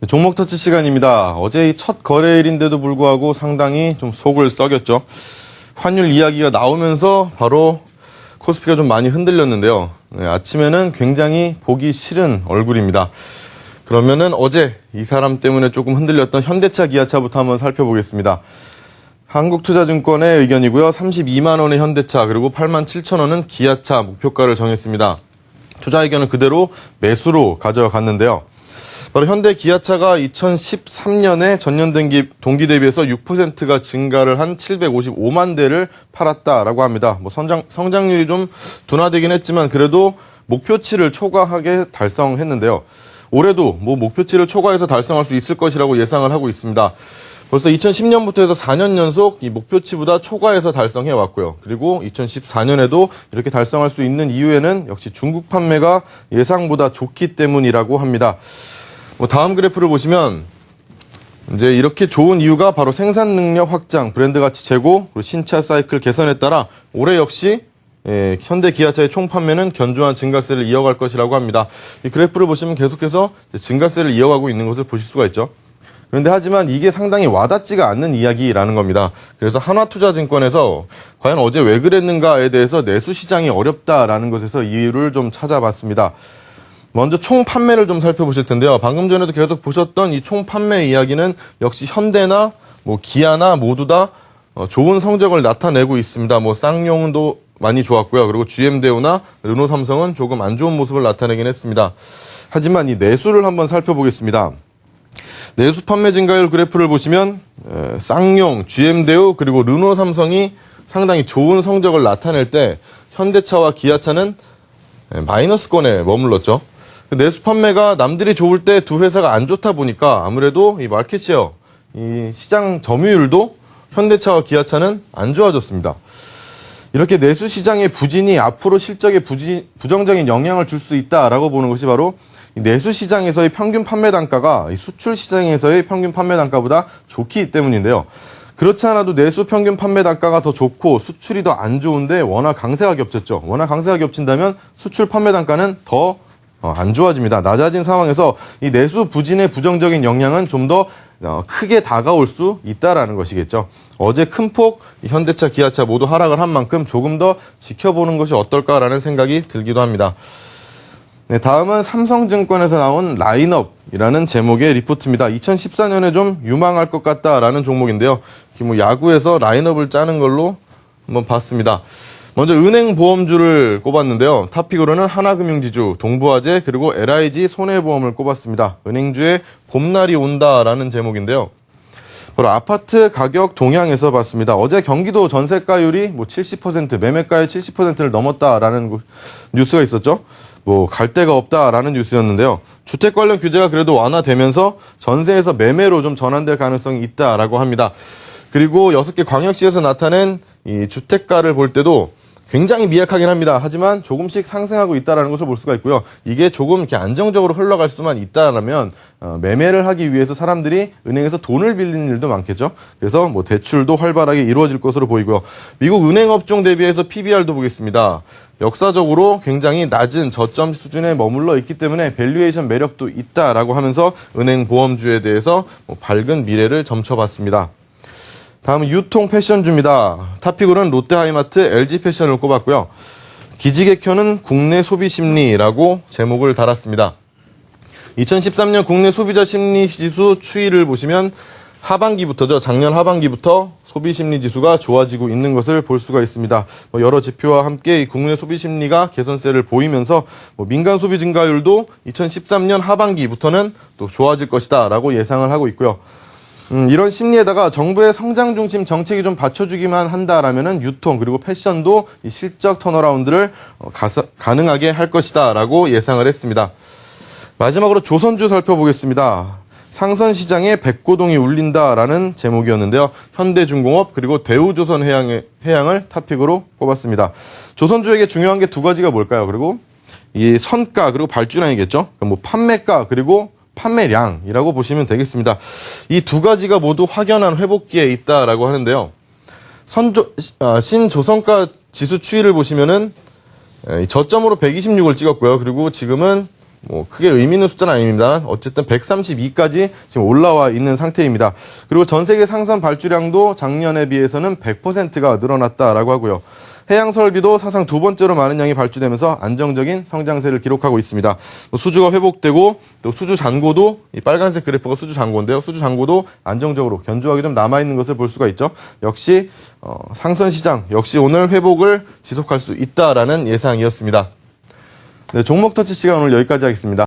종목 터치 시간입니다. 어제 이 첫 거래일인데도 불구하고 상당히 좀 속을 썩였죠. 환율 이야기가 나오면서 바로 코스피가 좀 많이 흔들렸는데요. 아침에는 굉장히 보기 싫은 얼굴입니다. 그러면은 어제 이 사람 때문에 조금 흔들렸던 현대차, 기아차부터 한번 살펴보겠습니다. 한국투자증권의 의견이고요. 32만 원의 현대차 그리고 8만 7천 원은 기아차 목표가를 정했습니다. 투자 의견은 그대로 매수로 가져갔는데요. 바로 현대 기아차가 2013년에 전년 동기 대비해서 6%가 증가를 한 755만 대를 팔았다라고 합니다. 성장률이 좀 둔화되긴 했지만 그래도 목표치를 초과하게 달성했는데요. 올해도 목표치를 초과해서 달성할 수 있을 것이라고 예상을 하고 있습니다. 벌써 2010년부터 해서 4년 연속 이 목표치보다 초과해서 달성해 왔고요. 그리고 2014년에도 이렇게 달성할 수 있는 이유에는 역시 중국 판매가 예상보다 좋기 때문이라고 합니다. 다음 그래프를 보시면 이제 이렇게 좋은 이유가 바로 생산 능력 확장, 브랜드 가치 제고, 그리고 신차 사이클 개선에 따라 올해 역시 현대 기아차의 총 판매는 견조한 증가세를 이어갈 것이라고 합니다. 이 그래프를 보시면 계속해서 증가세를 이어가고 있는 것을 보실 수가 있죠. 그런데 하지만 이게 상당히 와닿지가 않는 이야기라는 겁니다. 그래서 한화투자증권에서 과연 어제 왜 그랬는가에 대해서 내수 시장이 어렵다라는 것에서 이유를 좀 찾아봤습니다. 먼저 총 판매를 좀 살펴보실 텐데요. 방금 전에도 계속 보셨던 이 총 판매 이야기는 역시 현대나 기아나 모두 다 좋은 성적을 나타내고 있습니다. 쌍용도 많이 좋았고요. 그리고 GM대우나 르노 삼성은 조금 안 좋은 모습을 나타내긴 했습니다. 하지만 이 내수를 한번 살펴보겠습니다. 내수 판매 증가율 그래프를 보시면 쌍용, GM대우 그리고 르노 삼성이 상당히 좋은 성적을 나타낼 때 현대차와 기아차는 마이너스권에 머물렀죠. 내수 판매가 남들이 좋을 때 두 회사가 안 좋다 보니까 아무래도 이 마켓쉐어, 이 시장 점유율도 현대차와 기아차는 안 좋아졌습니다. 이렇게 내수 시장의 부진이 앞으로 실적에 부정적인 영향을 줄 수 있다라고 보는 것이 바로 내수 시장에서의 평균 판매 단가가 수출 시장에서의 평균 판매 단가보다 좋기 때문인데요. 그렇지 않아도 내수 평균 판매 단가가 더 좋고 수출이 더 안 좋은데 원화 강세가 겹쳤죠. 원화 강세가 겹친다면 수출 판매 단가는 더 안 좋아집니다. 낮아진 상황에서 이 내수 부진의 부정적인 영향은 좀 더 크게 다가올 수 있다라는 것이겠죠. 어제 큰 폭 현대차, 기아차 모두 하락을 한 만큼 조금 더 지켜보는 것이 어떨까라는 생각이 들기도 합니다. 네, 다음은 삼성증권에서 나온 라인업이라는 제목의 리포트입니다. 2014년에 좀 유망할 것 같다라는 종목인데요. 야구에서 라인업을 짜는 걸로 한번 봤습니다. 먼저 은행보험주를 꼽았는데요. 탑픽으로는 하나금융지주, 동부화재, 그리고 LIG 손해보험을 꼽았습니다. 은행주의 봄날이 온다라는 제목인데요. 바로 아파트 가격 동향에서 봤습니다. 어제 경기도 전세가율이 70%, 매매가의 70%를 넘었다라는 뉴스가 있었죠. 갈 데가 없다라는 뉴스였는데요. 주택 관련 규제가 그래도 완화되면서 전세에서 매매로 좀 전환될 가능성이 있다라고 합니다. 그리고 6개 광역시에서 나타낸 이 주택가를 볼 때도 굉장히 미약하긴 합니다. 하지만 조금씩 상승하고 있다는 것을 볼 수가 있고요. 이게 조금 이렇게 안정적으로 흘러갈 수만 있다면 매매를 하기 위해서 사람들이 은행에서 돈을 빌리는 일도 많겠죠. 그래서 대출도 활발하게 이루어질 것으로 보이고요. 미국 은행업종 대비해서 PBR도 보겠습니다. 역사적으로 굉장히 낮은 저점 수준에 머물러 있기 때문에 밸류에이션 매력도 있다라고 하면서 은행보험주에 대해서 밝은 미래를 점쳐봤습니다. 다음은 유통 패션주입니다. 탑픽으로는 롯데하이마트, LG패션을 꼽았고요. 기지개켜는 국내 소비심리라고 제목을 달았습니다. 2013년 국내 소비자 심리지수 추이를 보시면 하반기부터죠. 작년 하반기부터 소비심리지수가 좋아지고 있는 것을 볼 수가 있습니다. 여러 지표와 함께 국내 소비심리가 개선세를 보이면서 민간 소비 증가율도 2013년 하반기부터는 또 좋아질 것이다 라고 예상을 하고 있고요. 이런 심리에다가 정부의 성장 중심 정책이 좀 받쳐주기만 한다라면은 유통 그리고 패션도 이 실적 턴어라운드를 가능하게 할 것이다라고 예상을 했습니다. 마지막으로 조선주 살펴보겠습니다. 상선 시장에 백고동이 울린다라는 제목이었는데요. 현대중공업 그리고 대우조선해양을 탑픽으로 꼽았습니다. 조선주에게 중요한 게 두 가지가 뭘까요? 그리고 이 선가 그리고 발주량이겠죠. 판매가 그리고 판매량이라고 보시면 되겠습니다. 이 두 가지가 모두 확연한 회복기에 있다라고 하는데요. 신조선가 지수 추이를 보시면은 저점으로 126을 찍었고요. 그리고 지금은 뭐 크게 의미 있는 숫자는 아닙니다. 어쨌든 132까지 지금 올라와 있는 상태입니다. 그리고 전 세계 상선 발주량도 작년에 비해서는 100%가 늘어났다라고 하고요. 해양 설비도 사상 두 번째로 많은 양이 발주되면서 안정적인 성장세를 기록하고 있습니다. 수주가 회복되고 또 수주 잔고도 이 빨간색 그래프가 수주 잔고인데요. 수주 잔고도 안정적으로 견조하게 좀 남아있는 것을 볼 수가 있죠. 역시 상선 시장 역시 오늘 회복을 지속할 수 있다라는 예상이었습니다. 네, 종목 터치 시간 오늘 여기까지 하겠습니다.